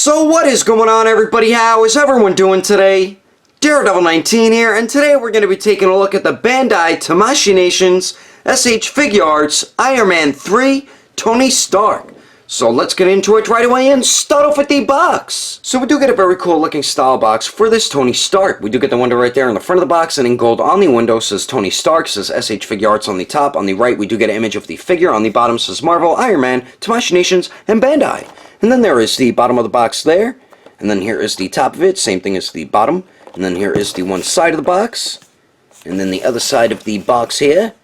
So what is going on, everybody? How is everyone doing today? Daredevil19 here, and today we're going to be taking a look at the Bandai Tamashii Nation's SH Figuarts Iron Man 3 Tony Stark. So let's get into it right away and start off with the box. So we do get a very cool looking style box for this Tony Stark. We do get the window right there in the front of the box, and in gold on the window says Tony Stark, says SH Figuarts on the top. On the right we do get an image of the figure. On the bottom says Marvel, Iron Man, Tamashii Nations, and Bandai. And then there is the bottom of the box there. And then here is the top of it, same thing as the bottom. And then here is the one side of the box. And then the other side of the box here.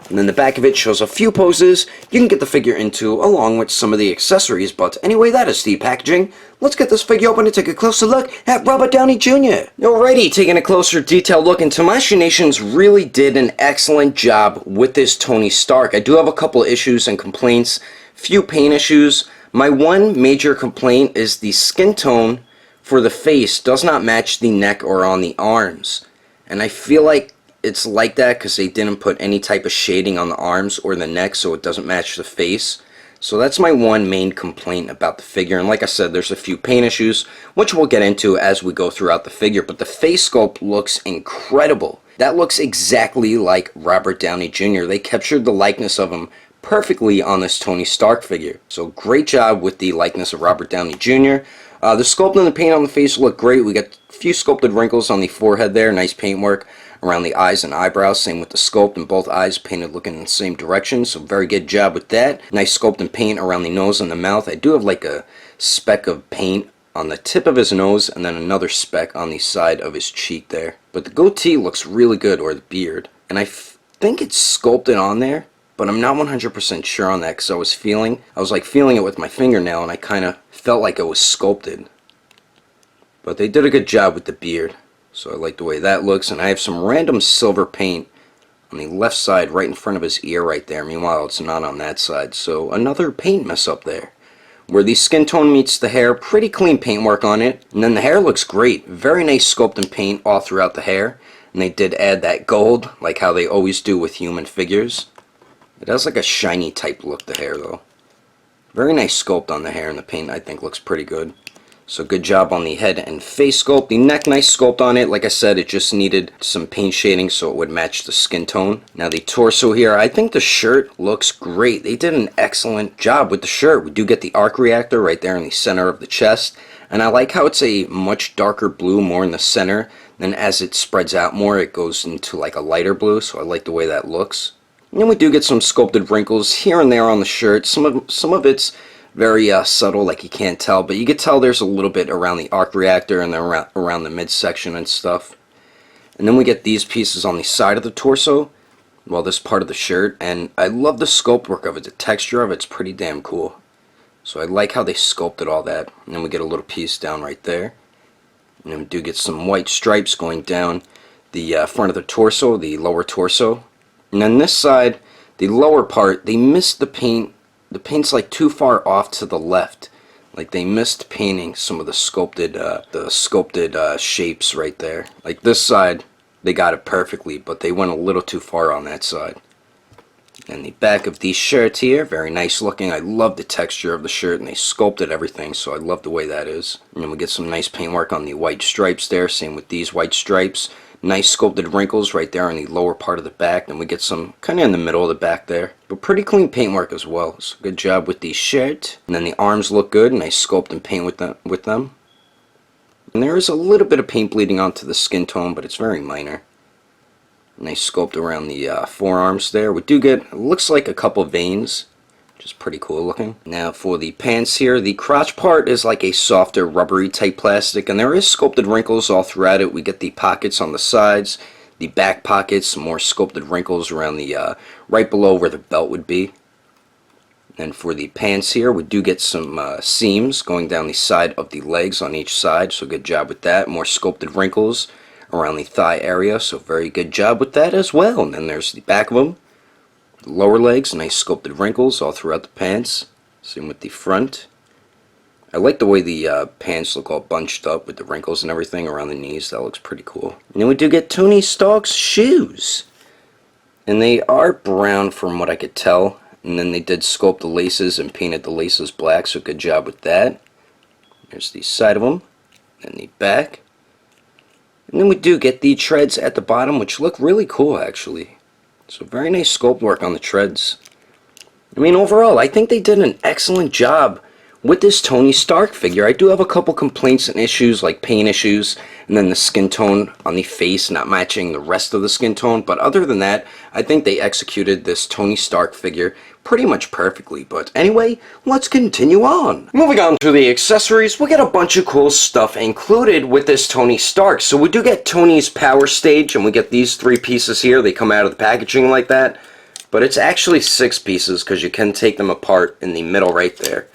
And then the back of it shows a few poses you can get the figure into along with some of the accessories. But anyway, that is the packaging. Let's get this figure open and take a closer look at Robert Downey Jr. Alrighty, taking a closer detailed look, and Tamashii Nations really did an excellent job with this Tony Stark. I do have a couple issues and complaints, few paint issues. My one major complaint is the skin tone for the face does not match the neck or on the arms. And I feel like it's like that because they didn't put any type of shading on the arms or the neck, so it doesn't match the face. So that's my one main complaint about the figure. And like I said, there's a few paint issues, which we'll get into as we go throughout the figure. But the face sculpt looks incredible. That looks exactly like Robert Downey Jr. They captured the likeness of him perfectly on this Tony Stark figure. So great job with the likeness of Robert Downey Jr. The sculpt and the paint on the face look great. We got a few sculpted wrinkles on the forehead there. Nice paint work around the eyes and eyebrows. Same with the sculpt, and both eyes painted looking in the same direction. So very good job with that. Nice sculpt and paint around the nose and the mouth. I do have like a speck of paint on the tip of his nose and then another speck on the side of his cheek there. But the goatee looks really good, or the beard. And I think it's sculpted on there, but I'm not 100% sure on that because I was feeling it with my fingernail, and I kind of felt like it was sculpted. But they did a good job with the beard. So I like the way that looks, and I have some random silver paint on the left side right in front of his ear right there. Meanwhile, it's not on that side, so another paint mess up there. Where the skin tone meets the hair, pretty clean paint work on it. And then the hair looks great. Very nice sculpt and paint all throughout the hair. And they did add that gold, like how they always do with human figures. It has like a shiny type look, the hair though. Very nice sculpt on the hair, and the paint I think looks pretty good. So good job on the head and face sculpt. The neck, nice sculpt on it. Like I said, it just needed some paint shading so it would match the skin tone. Now the torso here, I think the shirt looks great. They did an excellent job with the shirt. We do get the arc reactor right there in the center of the chest. And I like how it's a much darker blue, more in the center. Then as it spreads out more, it goes into like a lighter blue. So I like the way that looks. And then we do get some sculpted wrinkles here and there on the shirt. Some of it's very subtle, like you can't tell, but you can tell there's a little bit around the arc reactor and then around the midsection and stuff. And then we get these pieces on the side of the torso, well, this part of the shirt, and I love the sculpt work of it. The texture of it's pretty damn cool. So I like how they sculpted all that. And then we get a little piece down right there. And then we do get some white stripes going down the front of the torso, the lower torso. And then this side, the lower part, they missed the paint. The paint's like too far off to the left. Like they missed painting some of the sculpted shapes right there. Like this side, they got it perfectly, but they went a little too far on that side. And the back of the shirt here, very nice looking. I love the texture of the shirt, and they sculpted everything, so I love the way that is. And then we get some nice paint work on the white stripes there. Same with these white stripes. Nice sculpted wrinkles right there on the lower part of the back. And we get some kind of in the middle of the back there. But pretty clean paintwork as well. So good job with the shirt. And then the arms look good. Nice sculpt and paint with them. And there is a little bit of paint bleeding onto the skin tone, but it's very minor. Nice sculpt around the forearms there. We do get, it looks like a couple veins, which is pretty cool looking. Now for the pants here, the crotch part is like a softer rubbery type plastic, and there is sculpted wrinkles all throughout it. We get the pockets on the sides, the back pockets, some more sculpted wrinkles around the right below where the belt would be. And for the pants here, we do get some seams going down the side of the legs on each side, so good job with that. More sculpted wrinkles around the thigh area, so very good job with that as well. And then there's the back of them. The lower legs, nice sculpted wrinkles all throughout the pants. Same with the front. I like the way the pants look all bunched up with the wrinkles and everything around the knees. That looks pretty cool. And then we do get Tony Stark's shoes. And they are brown from what I could tell. And then they did sculpt the laces and painted the laces black, so good job with that. There's the side of them, and the back. And then we do get the treads at the bottom, which look really cool actually. So very nice sculpt work on the treads. I mean, overall, I think they did an excellent job with this Tony Stark figure. I do have a couple complaints and issues, like paint issues, and then the skin tone on the face not matching the rest of the skin tone. But other than that, I think they executed this Tony Stark figure pretty much perfectly. But anyway, let's continue on. Moving on to the accessories, we get a bunch of cool stuff included with this Tony Stark. So we do get Tony's power stage, and we get these 3 pieces here. They come out of the packaging like that. But it's actually 6 pieces because you can take them apart in the middle right there.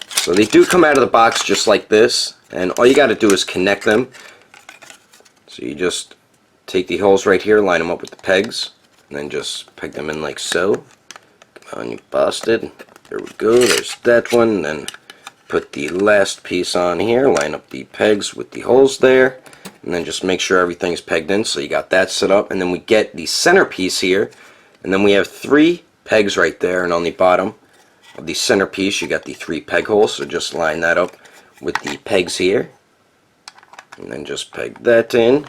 So they do come out of the box just like this, and all you got to do is connect them. So you just take the holes right here, line them up with the pegs, and then just peg them in like so. Come on, you bastard. There we go, there's that one. Then put the last piece on here, line up the pegs with the holes there, and then just make sure everything's pegged in. So you got that set up, and then we get the center piece here, and then we have 3 pegs right there, and on the bottom of the centerpiece you got the 3 peg holes, so just line that up with the pegs here and then just peg that in,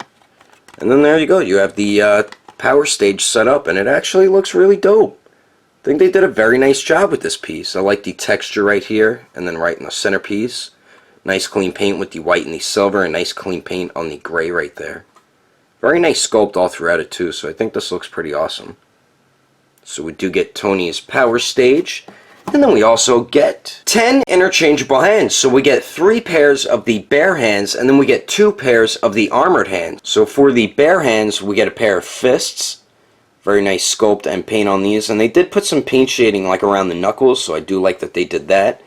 and then there you go, you have the power stage set up, and it actually looks really dope. I think they did a very nice job with this piece. I like the texture right here and then right in the centerpiece. Nice clean paint with the white and the silver, and nice clean paint on the gray right there. Very nice sculpt all throughout it too, so I think this looks pretty awesome. So we do get Tony's power stage. And then we also get 10 interchangeable hands. So we get 3 pairs of the bare hands, and then we get 2 pairs of the armored hands. So for the bare hands, we get a pair of fists. Very nice sculpt and paint on these. And they did put some paint shading like around the knuckles, so I do like that they did that.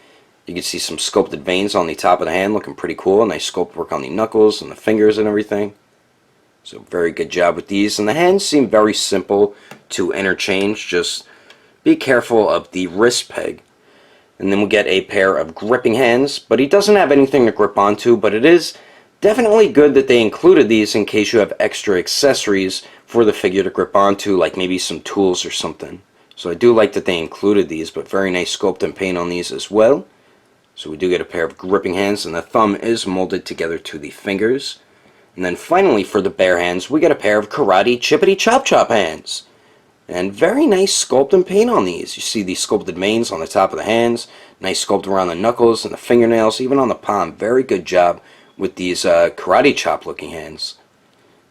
You can see some sculpted veins on the top of the hand, looking pretty cool. Nice sculpt work on the knuckles and the fingers and everything. So very good job with these. And the hands seem very simple to interchange. Just be careful of the wrist peg. And then we get a pair of gripping hands, but he doesn't have anything to grip onto, but it is definitely good that they included these in case you have extra accessories for the figure to grip onto, like maybe some tools or something. So I do like that they included these, but very nice sculpt and paint on these as well. So we do get a pair of gripping hands, and the thumb is molded together to the fingers. And then finally for the bare hands, we get a pair of karate chippity chop chop hands. And very nice sculpt and paint on these. You see the sculpted veins on the top of the hands. Nice sculpt around the knuckles and the fingernails, even on the palm. Very good job with these karate chop looking hands.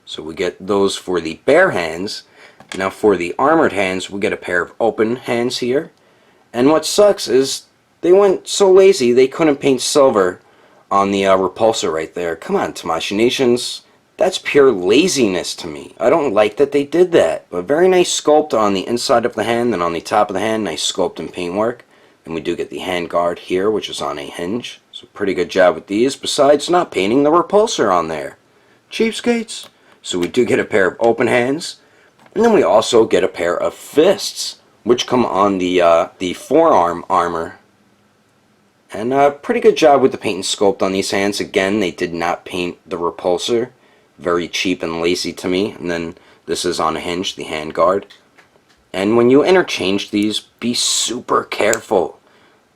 So we get those for the bare hands. Now for the armored hands, we get a pair of open hands here. And what sucks is they went so lazy they couldn't paint silver on the repulsor right there. Come on, Tamashii Nations. That's pure laziness to me. I don't like that they did that. But very nice sculpt on the inside of the hand, and on the top of the hand, nice sculpt and paint work. And we do get the hand guard here, which is on a hinge. So pretty good job with these, besides not painting the repulsor on there. Cheapskates. So we do get a pair of open hands. And then we also get a pair of fists, which come on the forearm armor. And pretty good job with the paint and sculpt on these hands. Again, they did not paint the repulsor. Very cheap and lazy to me. And then this is on a hinge, the hand guard. And when you interchange these, be super careful.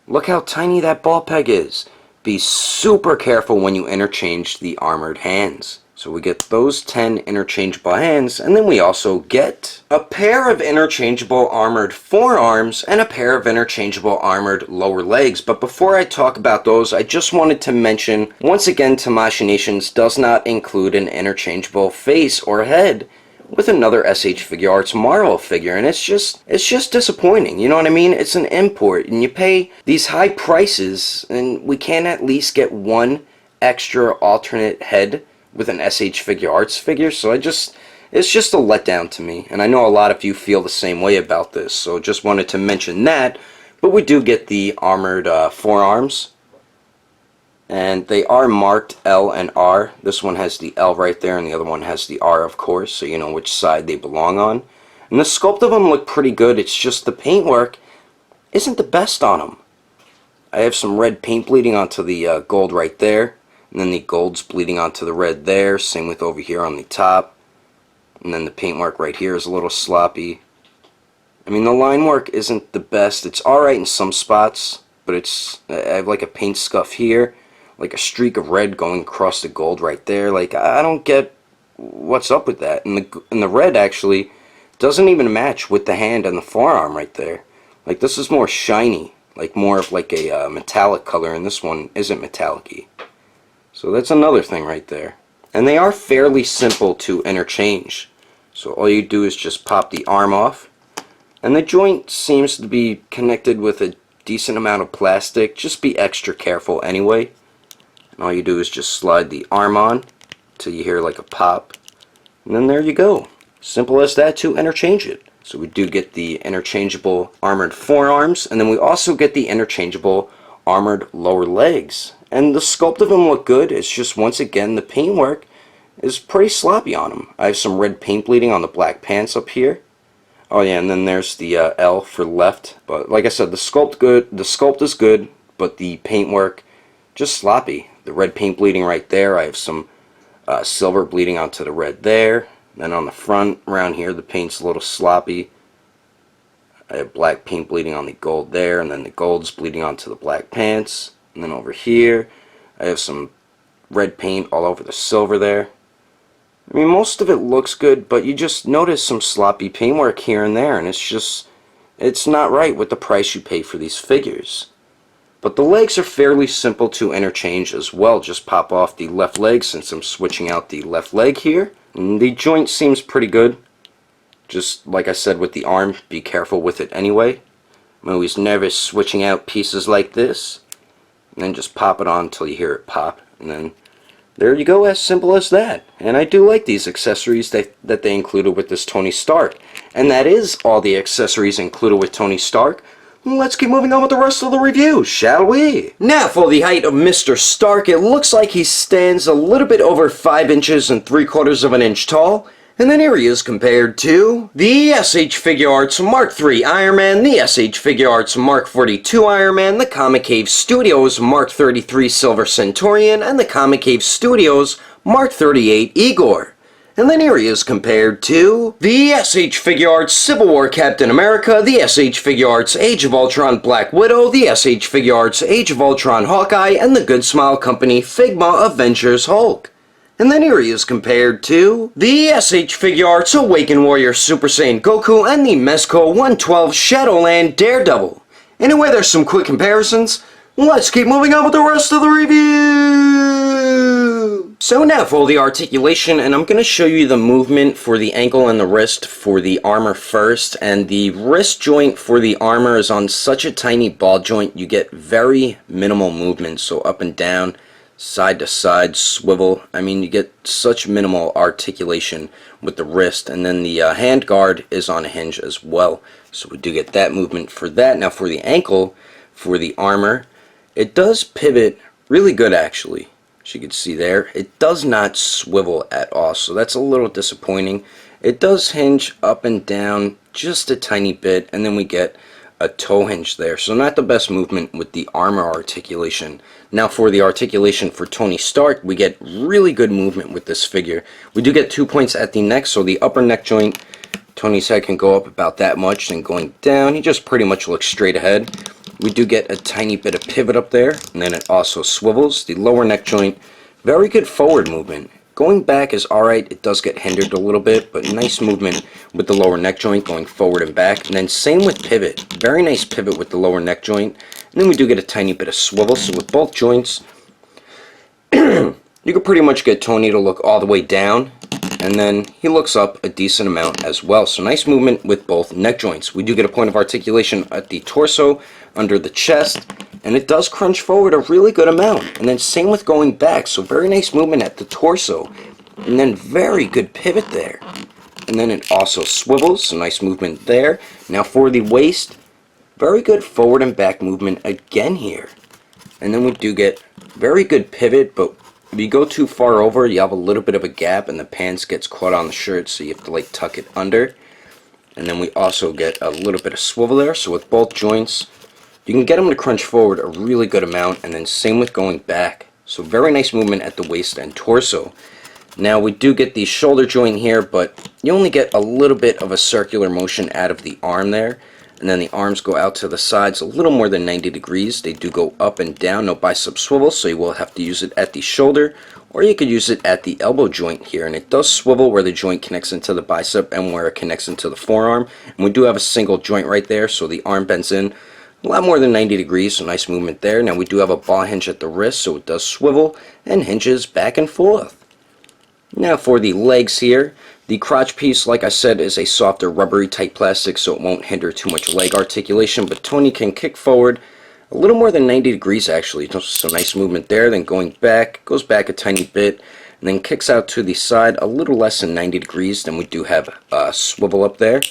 Look how tiny that ball peg is. Be super careful when you interchange the armored hands. So we get those 10 interchangeable hands, and then we also get a pair of interchangeable armored forearms and a pair of interchangeable armored lower legs. But before I talk about those, I just wanted to mention, once again, Tamashii Nations does not include an interchangeable face or head with another SH Figuarts Marvel figure, and it's just disappointing. You know what I mean? It's an import, and you pay these high prices, and we can't at least get one extra alternate head with an SH Figuarts figure. So it's just a letdown to me, and I know a lot of you feel the same way about this, so just wanted to mention that. But we do get the armored forearms, and they are marked L and R. This one has the L right there, and the other one has the R, of course, so you know which side they belong on. And the sculpt of them look pretty good. It's just the paintwork isn't the best on them. I have some red paint bleeding onto the gold right there, and then the gold's bleeding onto the red there. Same with over here on the top. And then the paintwork right here is a little sloppy. I mean, the line work isn't the best. It's alright in some spots, but I have like a paint scuff here, like a streak of red going across the gold right there. Like, I don't get what's up with that. And the red actually doesn't even match with the hand and the forearm right there. Like, this is more shiny, like more of like a metallic color, and this one isn't metallic-y. So that's another thing right there. And they are fairly simple to interchange. So all you do is just pop the arm off, and the joint seems to be connected with a decent amount of plastic. Just be extra careful anyway. And all you do is just slide the arm on till you hear like a pop, and then there you go. Simple as that to interchange it. So we do get the interchangeable armored forearms, and then we also get the interchangeable armored lower legs. And the sculpt of them look good. It's just, once again, the paintwork is pretty sloppy on them. I have some red paint bleeding on the black pants up here. Oh yeah, and then there's the L for left. But like I said, the sculpt good. The sculpt is good, but the paintwork just sloppy. The red paint bleeding right there. I have some silver bleeding onto the red there. Then on the front around here, the paint's a little sloppy. I have black paint bleeding on the gold there, and then the gold's bleeding onto the black pants. And then over here, I have some red paint all over the silver there. I mean, most of it looks good, but you just notice some sloppy paintwork here and there, and it's not right with the price you pay for these figures. But the legs are fairly simple to interchange as well. Just pop off the left leg, since I'm switching out the left leg here. And the joint seems pretty good. Just like I said with the arm, be careful with it anyway. I'm always nervous switching out pieces like this. And then just pop it on until you hear it pop. And then there you go, as simple as that. And I do like these accessories that they included with this Tony Stark. And that is all the accessories included with Tony Stark. Let's keep moving on with the rest of the review, shall we? Now for the height of Mr. Stark, it looks like he stands a little bit over 5 inches and 3/4 of an inch tall. And then here he is compared to the SH Figuarts Mark III Iron Man, the SH Figuarts Mark 42 Iron Man, the Comic Cave Studios Mark 33 Silver Centurion, and the Comic Cave Studios Mark 38 Igor. And then here he is compared to the SH Figuarts Civil War Captain America, the SH Figuarts Age of Ultron Black Widow, the SH Figuarts Age of Ultron Hawkeye, and the Good Smile Company Figma Avengers Hulk. And then here he is compared to the SH Figuarts Awakened Warrior Super Saiyan Goku and the Mezco 112 Shadowland Daredevil. Anyway, there's some quick comparisons. Let's keep moving on with the rest of the review! So now for the articulation, and I'm going to show you the movement for the ankle and the wrist for the armor first. And the wrist joint for the armor is on such a tiny ball joint, you get very minimal movement. So up and down, side to side, swivel. I mean, you get such minimal articulation with the wrist. And then the hand guard is on a hinge as well. So we do get that movement for that. Now for the ankle, for the armor, it does pivot really good actually. As you can see there, it does not swivel at all, so that's a little disappointing. It does hinge up and down just a tiny bit, and then we get a toe hinge there, so not the best movement with the armor articulation. Now for the articulation for Tony Stark, we get really good movement with this figure. We do get 2 points at the neck, so the upper neck joint, Tony's head can go up about that much, and going down, he just pretty much looks straight ahead. We do get a tiny bit of pivot up there, and then it also swivels. The lower neck joint, very good forward movement. Going back is alright, it does get hindered a little bit, but nice movement with the lower neck joint going forward and back. And then same with pivot, very nice pivot with the lower neck joint. And then we do get a tiny bit of swivel, so with both joints, you can pretty much get Tony to look all the way down, and then he looks up a decent amount as well. So nice movement with both neck joints. We do get a point of articulation at the torso, under the chest, and it does crunch forward a really good amount. And then same with going back, so very nice movement at the torso, and then very good pivot there. And then it also swivels, so nice movement there. Now for the waist, very good forward and back movement again here. And then we do get very good pivot, but if you go too far over, you have a little bit of a gap and the pants gets caught on the shirt, so you have to like tuck it under. And then we also get a little bit of swivel there, so with both joints, you can get them to crunch forward a really good amount, and then same with going back. So very nice movement at the waist and torso. Now we do get the shoulder joint here, but you only get a little bit of a circular motion out of the arm there. And then the arms go out to the sides a little more than 90 degrees. They do go up and down, no bicep swivel, so you will have to use it at the shoulder, or you could use it at the elbow joint here. And it does swivel where the joint connects into the bicep and where it connects into the forearm. And we do have a single joint right there, so the arm bends in a lot more than 90 degrees, so nice movement there. Now we do have a ball hinge at the wrist, so it does swivel and hinges back and forth. Now for the legs here, the crotch piece, like I said, is a softer rubbery type plastic, so it won't hinder too much leg articulation, but Tony can kick forward a little more than 90 degrees actually, so nice movement there. Then going back, goes back a tiny bit, and then kicks out to the side a little less than 90 degrees. Then we do have a swivel up there.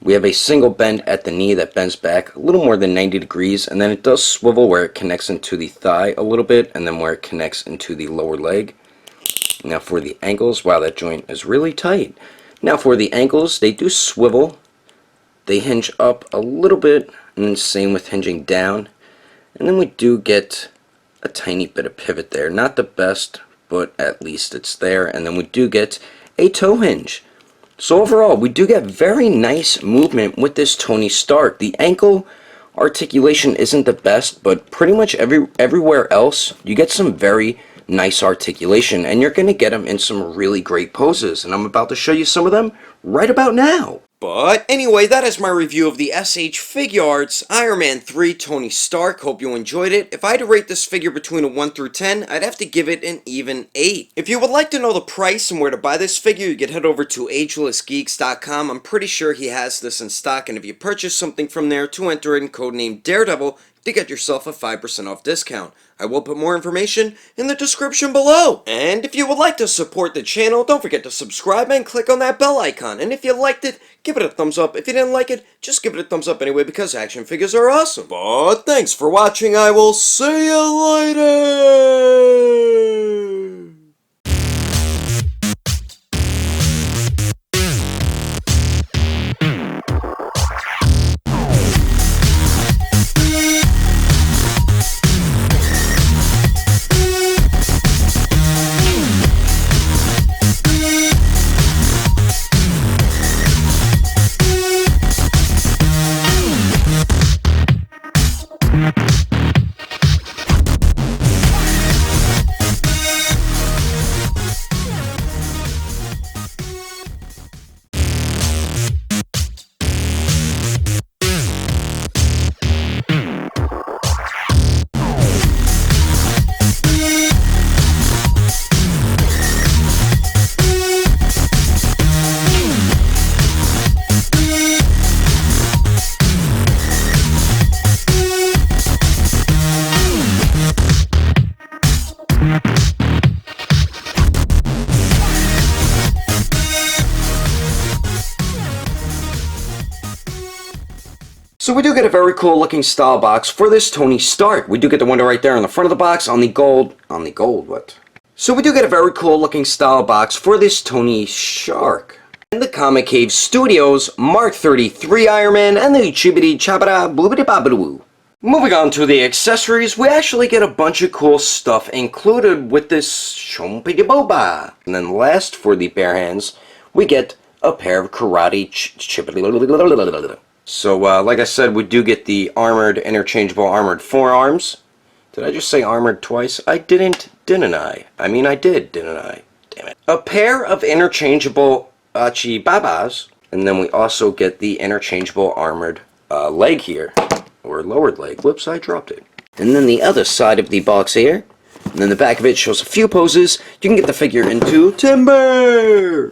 We have a single bend at the knee that bends back a little more than 90 degrees, and then it does swivel where it connects into the thigh a little bit, and then where it connects into the lower leg. Now for the ankles, wow, that joint is really tight. Now for the ankles, they do swivel. They hinge up a little bit, and then same with hinging down. And then we do get a tiny bit of pivot there. Not the best, but at least it's there. And then we do get a toe hinge. So overall, we do get very nice movement with this Tony Stark. The ankle articulation isn't the best, but pretty much everywhere else, you get some very nice articulation, and you're going to get them in some really great poses, and I'm about to show you some of them right about now. But anyway, that is my review of the SH Figuarts Iron Man 3 Tony Stark. Hope you enjoyed it. If I had to rate this figure between a 1 through 10, I'd have to give it an even 8. If you would like to know the price and where to buy this figure, you can head over to Agelessgeeks.com. I'm pretty sure he has this in stock, and if you purchase something from there, to enter in codename Daredevil to get yourself a 5% off discount. I will put more information in the description below. And if you would like to support the channel, don't forget to subscribe and click on that bell icon. And if you liked it, give it a thumbs up. If you didn't like it, just give it a thumbs up anyway, because action figures are awesome. But thanks for watching. I will see you later. So we do get a very cool looking style box for this Tony Stark. We do get the window right there on the front of the box on the gold, what? So we do get a very cool looking style box for this Tony Stark. In the Comic Cave Studios Mark 33 Iron Man and the Chibbity Chabada Boobity Babadoo. Moving on to the accessories, we actually get a bunch of cool stuff included with this Chompity Boba. And then last, for the bare hands, we get a pair of karate chibbity. So, like I said, we do get the interchangeable armored forearms. Did I just say armored twice? I didn't I? I mean, I did, didn't I? Damn it. A pair of interchangeable babas, and then we also get the interchangeable armored leg here, or lowered leg. Whoops, I dropped it. And then the other side of the box here, and then the back of it shows a few poses you can get the figure into timber.